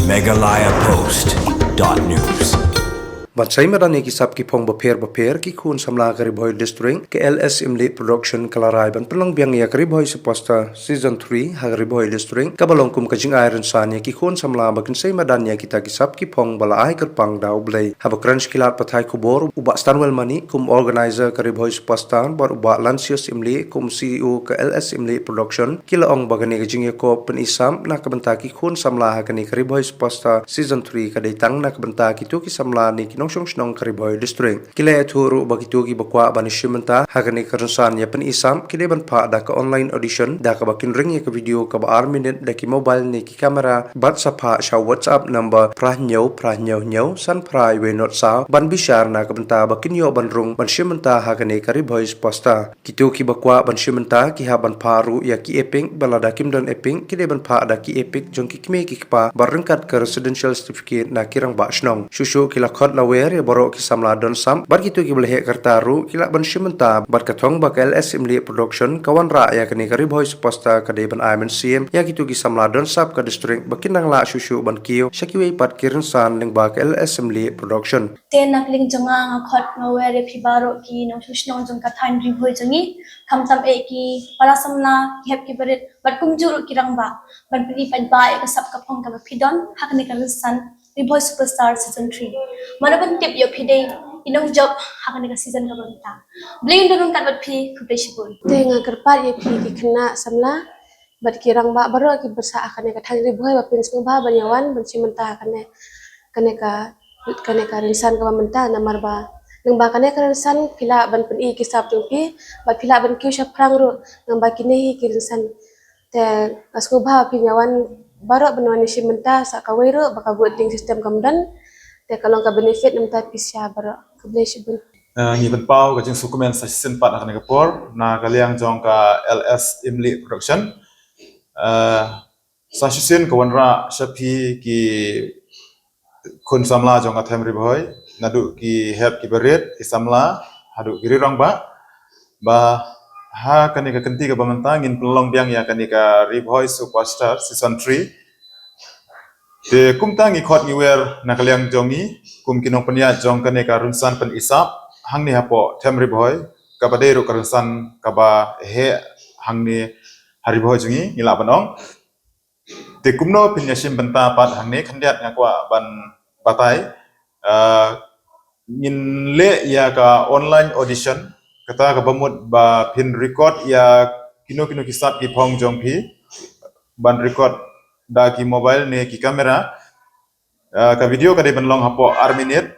megalayapost.news Bansay marani kisap ki pong baper ki kun samla kari boy district ke LS Imli production kalarai ban pelang biang ya kari boy suposta season 3 hagari boy district kabalong kum kajing iron sanya ki kun samla bakin say madanya kita kisap ki pong bala ai kerpang daw blay have a crunch kilat patai kubor uba stanwell mani kum organizer kari boy suposta bar uba Lancius Imli kum CEO ke LS Imli production kila ong bagani kajing ya ko pen isam na kabenta ki kun samla hagani kari boy suposta season 3 kadai tang na kabenta ki tu ki samla ni kinong snong kariboy district kile thuru bagitu gi bakwa banishimenta hagani karunsan ya pen isam kile ban pha da ka online audition da ka bakin ring ya ka video ka ba minute da ki mobile ni ki camera bat sa pha sha whatsapp number prahnyau nyau san prai we not sa ban bishar na ka banta bakin yo ban rung banishimenta hagani kariboy posta kitu ki bakwa banishimenta ki ha ban pharu ya ki eping balada kim don eping kile ban pha da ki epic jong ki kme ki pa barangkat ka residential certificate na kirang ba snong shushu kila khot la ya borok ki samla don sam bar gitu ki boleh kartaru kila ban shimenta bar kathong bak LS Imli production kawan ra ya kani kari boy suposta kade ban aimen CM ya gitu ki samla don sap ka district bakin nang la shushu ban kiyo shakiwe pat kirin san ning bak LS Imli production ten nakling janga nga khot ngawere phibaro ki no shushno jong ka thain ri bhoi jangi khamtam e ki parasamna hep ki baret bat kumjur ki rangba ban pri pan ba e ka sap ka phong ka phidon hakni ka san The Voice Superstar Season 3. Manaban tip yo pide inong job hakani ka season ka banta. Bling dunung kat bat pi kupreshibul. Tenga kerpat ye pi ki kena samla bat kirang ba baro ki bersa akane ka thang riboy ba pin sing ba banyawan ban simenta kane ka rinsan ka menta namar ba nang ba kane ka rinsan pila ban pen i ki sap tung pi ba pila ban ki sha prang ru nang ba kine hi ki rinsan te kasku ba pi nyawan baro benwani simenta sa ka wero baka voting system kamdan te kalong ka benefit namta pisya baro kubleshibul ni ban pau ka jing sukumen sa sin pat na kapor na kaliang jong ka LS Imli production sa sin ka wanra shapi ki kun samla jong ka thamri boy nadu ki help ki berit ki samla hadu kiri rong ba ha kani ka kenti ka bamantang in pelong biang ya kani ka Riboy Superstar season 3 te kum tangi khot ni wer na kaliang jongi kum kinong pania jong kani ka runsan pen isap hang ni hapo them Riboy ka badero ka runsan ka ba he hang ni Riboy jongi ngila banong te kumno pinya sim benta pat hang ni khandiat ngakwa ban batai ngin le ya ka online audition kata ka bamut ba pin record ya kino kisap ki phong jong phi ban record da ki mobile ne ki kamera ka video ka de ban long hapo minute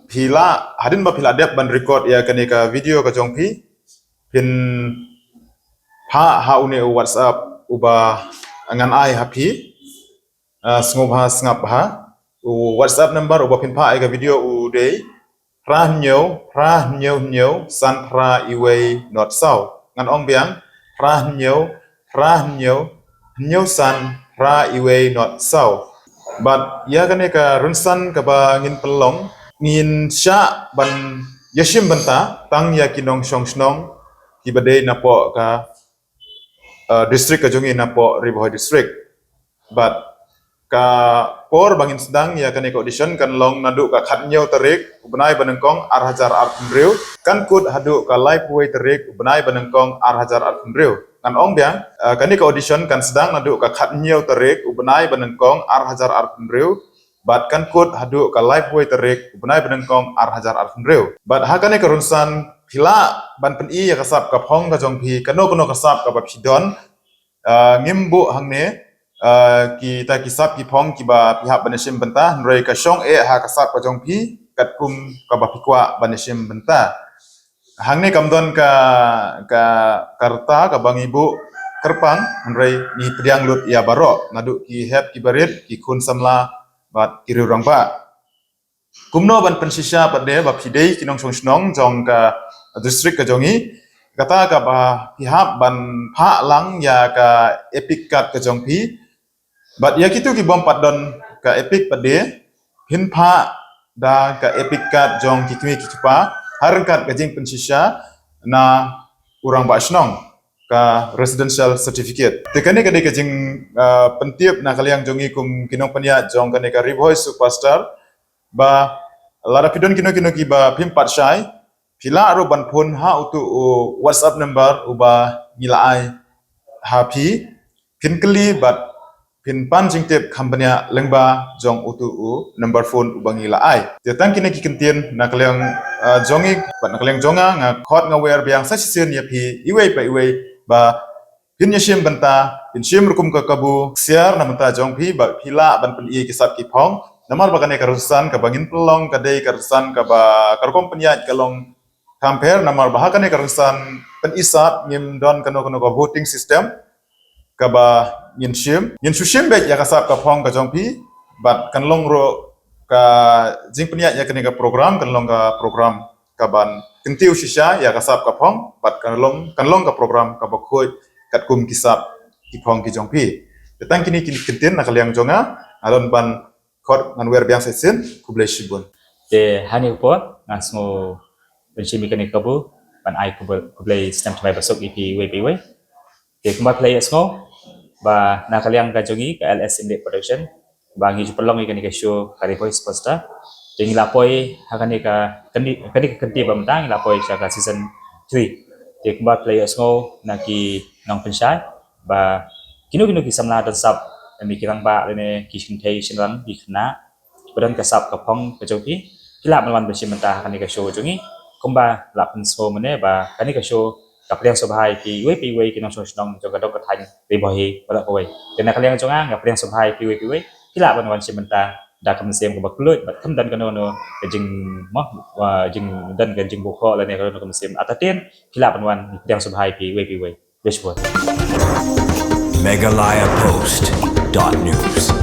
phila hadin ba phila dep ban record ya kane ka video ka jong phi pin ha une WhatsApp uba angan ai happy sngop ha sngap ha WhatsApp number uba pin pha ai ka video u dei ra nyau san pra iway not sau ngan ong biang ra nyau san pra iway not sau but ya kane ka runsan ka ba ngin pelong ngin sha ban yashim banta tang ya kinong snong ki bade napo ka district ka jongi napo Riboy district but ka por bangin sedang ya kan audition kan long nadu ka khatnyau tarik ubnai banengkong arhajar arpunriu kan kut hadu ka live way tarik ubnai banengkong arhajar arpunriu kan ong biang kan audition kan sedang nadu ka khatnyau tarik ubnai banengkong arhajar arpunriu bat kan kut hadu ka live way tarik ubnai banengkong arhajar arpunriu bat ha kan runsan pila ban pen i ya kasap ka phong ka jong phi kano kasap ka ba phidon ngimbu hangne kita kisap ki phong ki ba pihak banesim benta nrei ka shong ha kasap ka jong phi kat kum ka ba pikwa banesim benta hangne kamdon ka karta ka bang ibu kerpang nrei ni pediang lut ya baro nadu ki hep ki barit ki kun samla bat kiru rang ba kumno ban pensisya pade ba phidei kinong snong jong ka district ka jongi kata ka ba pihak ban pha lang ya ka epic kat ka jong phi but ya kitu ki bom padon ka epic pade hin pha da ka epic kat jong ki kmi ki pa harkat ka jing pensisya na urang ba snong ka residential certificate. Tekane kade ka jing pentiap na kaliang jongi kum kinong panya jong kane ka Riboy Superstar ba lara pidon kino ki ba pimpat syai pila aro ban phone ha utu WhatsApp number uba nilai happy pin keli bat pin pan jing tip kampanya lengba jong utu number phone ubang nilai. Tetang kini ki kentien na kaliang jongi bat na kaliang jonga nga khot nga wer biang sa sisen ya pi iwei pa iwei ba pin yashim banta pin shim rukum ka kabu siar na banta jong pi ba pila ban pen i kisap ki phong namar bagane karusan ka bangin pelong ka dei karusan ka ba kar kompanya kalong compare namar bahakane karusan pen isap ngim don kano ka voting system ka ba yin shim bet ya kasap ka phong ka jong pi bat kan long ro ka jing penya ya kene ka program kan long ka program ka ban kentiu shisha ya kasap ka phong bat kan long ka program ka ba khoi kat kum kisap ki phong ki jong pi tetang kini kentien na kaliang jonga alon ban khot ngan wer biang sesin kublai shibun Te hani po ngasmo benci mekanik kabu ban ai kublai stem tamai basok ipi we. Te kumba play asmo ba nakaliang kajongi ka LS India Production ba ngi jupelong ikani ka show kari voice poster ting lapoi hakani ka kenti ba mtang lapoi sa ka season 3 te kumba play asmo naki nong pensai ba kino ki samla dan sap mi kirang ba lene kishin thai shinran di khna badan ka sap ka phong ka jogi kila malwan benci mentah hakani ka show jongi kumba lapin so mane ba kani ka showกับเรียงสุภาพพีเว้ยกินน้องชนองจงกระดกกระทันไปบ่อยบ่ละบ่อยแต่นักเรียนจงอ้างกับเรียงสุภาพพีเว้ยที่ละวันชิมันตาดาคำเสียงกับบักลุยบัดคำดันกันโนก็จึงมั้งว่าจึงดันกันจึงบุคคลอะไรเนี่ยก็คำเสียงอัตเตียนที่ละวันเรียงสุภาพพีเว้ยเวชบวช Meghalaya Post.news